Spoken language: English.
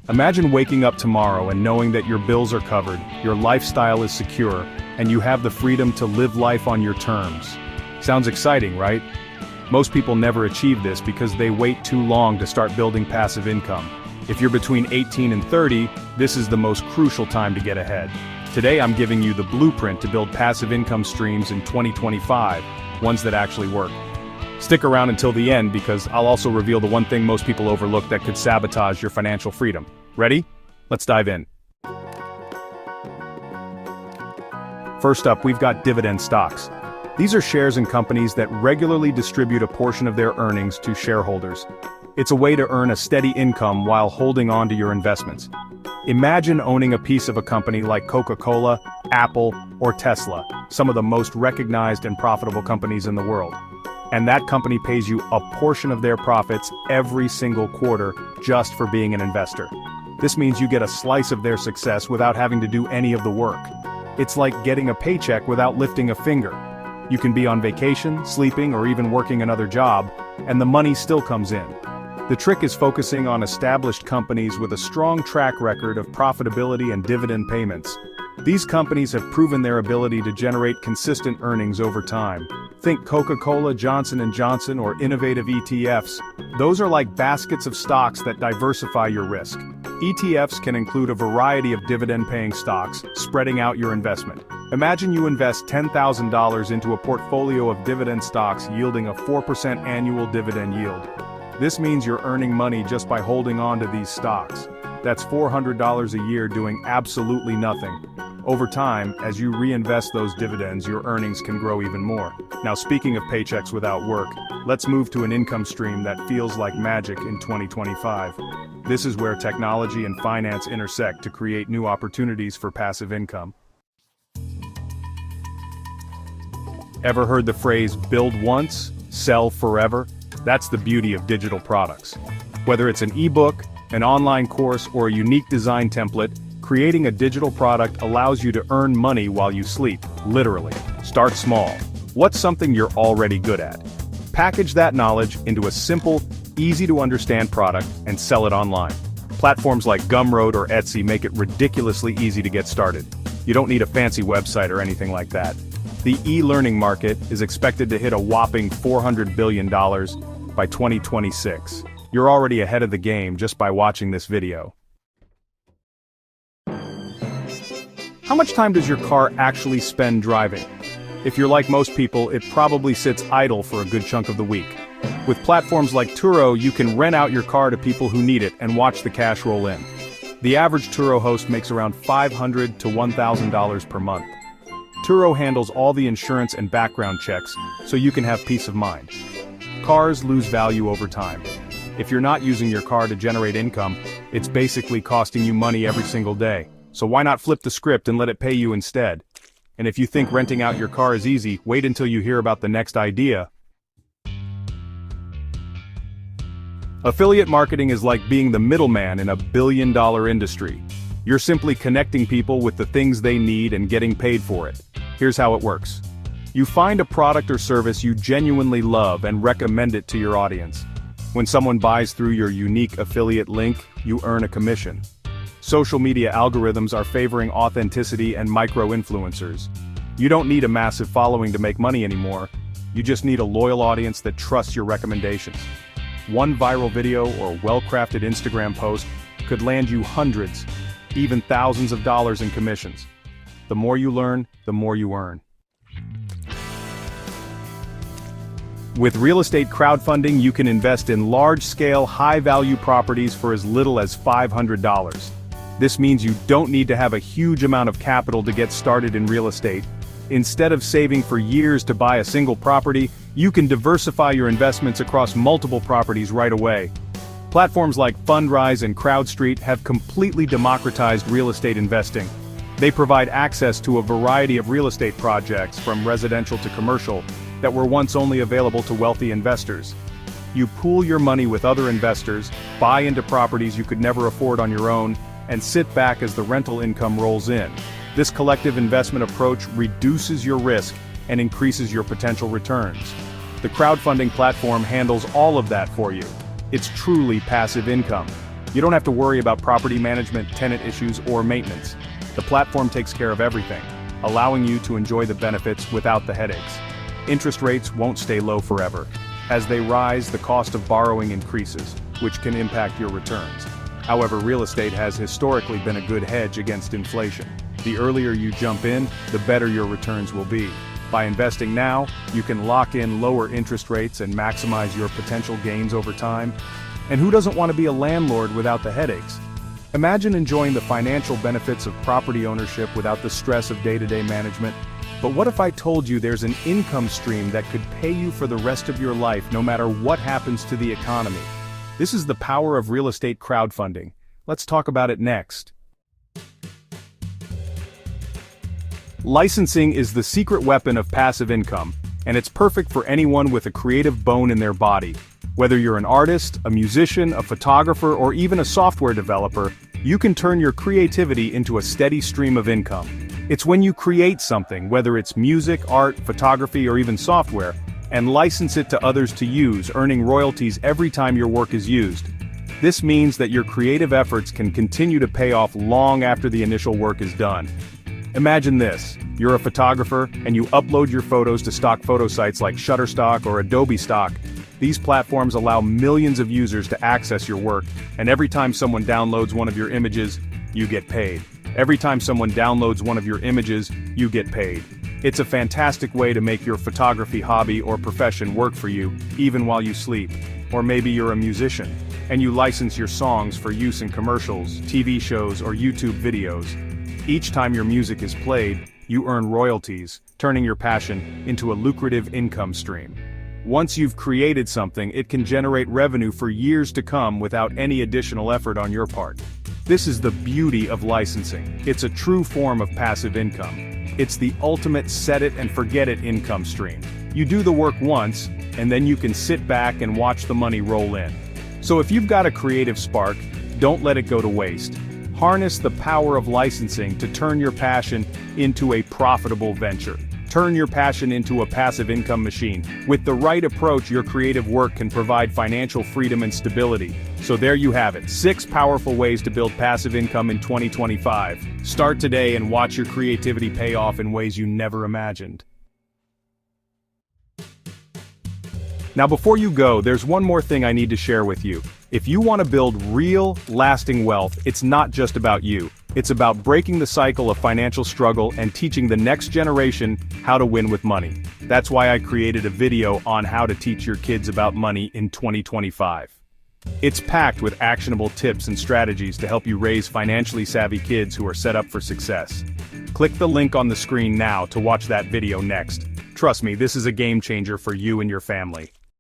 Imagine waking up tomorrow and knowing that your bills are covered, your lifestyle is secure, and you have the freedom to live life on your terms. Sounds exciting, right? Most people never achieve this because they wait too long to start building passive income. If you're between 18 and 30, this is the most crucial time to get ahead. Today I'm giving you the blueprint to build passive income streams in 2025, ones that actually work. Stick around until the end because I'll also reveal the one thing most people overlook that could sabotage your financial freedom. Ready? Let's dive in. First up, we've got dividend stocks. These are shares in companies that regularly distribute a portion of their earnings to shareholders. It's a way to earn a steady income while holding on to your investments. Imagine owning a piece of a company like Coca-Cola, Apple, or Tesla, some of the most recognized and profitable companies in the world. And that company pays you a portion of their profits every single quarter just for being an investor. This means you get a slice of their success without having to do any of the work. It's like getting a paycheck without lifting a finger. You can be on vacation, sleeping, or even working another job, and the money still comes in. The trick is focusing on established companies with a strong track record of profitability and dividend payments. These companies have proven their ability to generate consistent earnings over time. Think Coca-Cola, Johnson & Johnson, or innovative ETFs. Those are like baskets of stocks that diversify your risk. ETFs can include a variety of dividend-paying stocks, spreading out your investment. Imagine you invest $10,000 into a portfolio of dividend stocks yielding a 4% annual dividend yield. This means you're earning money just by holding on to these stocks. That's $400 a year doing absolutely nothing. Over time, as you reinvest those dividends, your earnings can grow even more. Now, speaking of paychecks without work, let's move to an income stream that feels like magic in 2025. This is where technology and finance intersect to create new opportunities for passive income. Ever heard the phrase, build once, sell forever? That's the beauty of digital products. Whether it's an ebook, an online course, or a unique design template, creating a digital product allows you to earn money while you sleep, literally. Start small. What's something you're already good at? Package that knowledge into a simple, easy-to-understand product and sell it online. Platforms like Gumroad or Etsy make it ridiculously easy to get started. You don't need a fancy website or anything like that. The e-learning market is expected to hit a whopping $400 billion by 2026. You're already ahead of the game just by watching this video. How much time does your car actually spend driving? If you're like most people, it probably sits idle for a good chunk of the week. With platforms like Turo, you can rent out your car to people who need it and watch the cash roll in. The average Turo host makes around $500 to $1,000 per month. Turo handles all the insurance and background checks, so you can have peace of mind. Cars lose value over time. If you're not using your car to generate income, it's basically costing you money every single day. So why not flip the script and let it pay you instead? And if you think renting out your car is easy, wait until you hear about the next idea. Affiliate marketing is like being the middleman in a billion-dollar industry. You're simply connecting people with the things they need and getting paid for it. Here's how it works. You find a product or service you genuinely love and recommend it to your audience. When someone buys through your unique affiliate link, you earn a commission. Social media algorithms are favoring authenticity and micro-influencers. You don't need a massive following to make money anymore. You just need a loyal audience that trusts your recommendations. One viral video or well-crafted Instagram post could land you hundreds, even thousands of dollars in commissions. The more you learn, the more you earn. With real estate crowdfunding, you can invest in large-scale, high-value properties for as little as $500. This means you don't need to have a huge amount of capital to get started in real estate. Instead of saving for years to buy a single property, you can diversify your investments across multiple properties right away. Platforms like Fundrise and CrowdStreet have completely democratized real estate investing. They provide access to a variety of real estate projects, from residential to commercial, that were once only available to wealthy investors. You pool your money with other investors, buy into properties you could never afford on your own, and sit back as the rental income rolls in. This collective investment approach reduces your risk and increases your potential returns. The crowdfunding platform handles all of that for you. It's truly passive income. You don't have to worry about property management, tenant issues, or maintenance. The platform takes care of everything, allowing you to enjoy the benefits without the headaches. Interest rates won't stay low forever. As they rise, the cost of borrowing increases, which can impact your returns. However, real estate has historically been a good hedge against inflation. The earlier you jump in, the better your returns will be. By investing now, you can lock in lower interest rates and maximize your potential gains over time. And who doesn't want to be a landlord without the headaches? Imagine enjoying the financial benefits of property ownership without the stress of day-to-day management. But what if I told you there's an income stream that could pay you for the rest of your life no matter what happens to the economy? This is the power of real estate crowdfunding. Let's talk about it next. Licensing is the secret weapon of passive income, and it's perfect for anyone with a creative bone in their body. Whether you're an artist, a musician, a photographer, or even a software developer, you can turn your creativity into a steady stream of income. It's when you create something, whether it's music, art, photography, or even software, and license it to others to use, earning royalties every time your work is used. This means that your creative efforts can continue to pay off long after the initial work is done. Imagine this: you're a photographer, and you upload your photos to stock photo sites like Shutterstock or Adobe Stock. These platforms allow millions of users to access your work, and every time someone downloads one of your images, you get paid. Every time someone downloads one of your images, you get paid. It's a fantastic way to make your photography hobby or profession work for you, even while you sleep. Or maybe you're a musician, and you license your songs for use in commercials, TV shows, or YouTube videos. Each time your music is played, you earn royalties, turning your passion into a lucrative income stream. Once you've created something, it can generate revenue for years to come without any additional effort on your part. This is the beauty of licensing. It's a true form of passive income. It's the ultimate set-it-and-forget-it income stream. You do the work once, and then you can sit back and watch the money roll in. So if you've got a creative spark, don't let it go to waste. Harness the power of licensing to turn your passion into a profitable venture. Turn your passion into a passive income machine. With the right approach, your creative work can provide financial freedom and stability. So there you have it, 6 powerful ways to build passive income in 2025. Start today and watch your creativity pay off in ways you never imagined. Now before you go, there's one more thing I need to share with you. If you want to build real, lasting wealth, it's not just about you. It's about breaking the cycle of financial struggle and teaching the next generation how to win with money. That's why I created a video on how to teach your kids about money in 2025. It's packed with actionable tips and strategies to help you raise financially savvy kids who are set up for success. Click the link on the screen now to watch that video next. Trust me, this is a game changer for you and your family.